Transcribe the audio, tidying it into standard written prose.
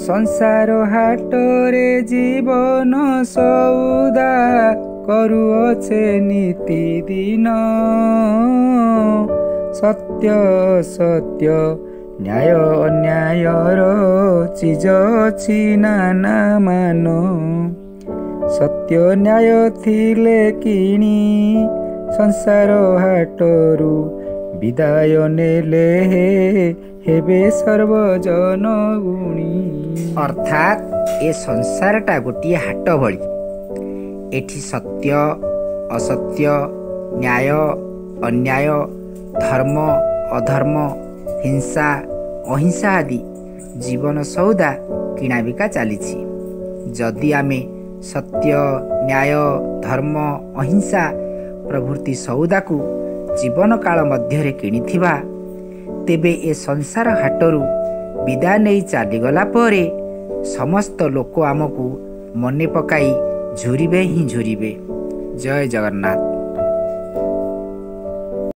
संसार हाटरे जीवन सौदा करुअछे नीतिदिन सत्य सत्य न्याय अन्यायर चीज अछि नाना मान सत्य न्याय थिले किणी संसार हाटरू विदाय नेले हेबे सर्वजन गुणी। अर्थात ए संसारटा गोटे हाट भली एठी सत्य असत्य न्याय अन्याय धर्म अधर्म हिंसा अहिंसा आदि जीवन सौदा किणा बिका चली। जदि आमे सत्य न्याय धर्म अहिंसा प्रभृति सौदा को जीवन काल मध्य किणिथिबा तेबे ए संसार हाटरू विदा नहीं चलीगला परे समस्त लोक आमको मने पकाई झुरिबे ही झुरिबे। जय जगन्नाथ।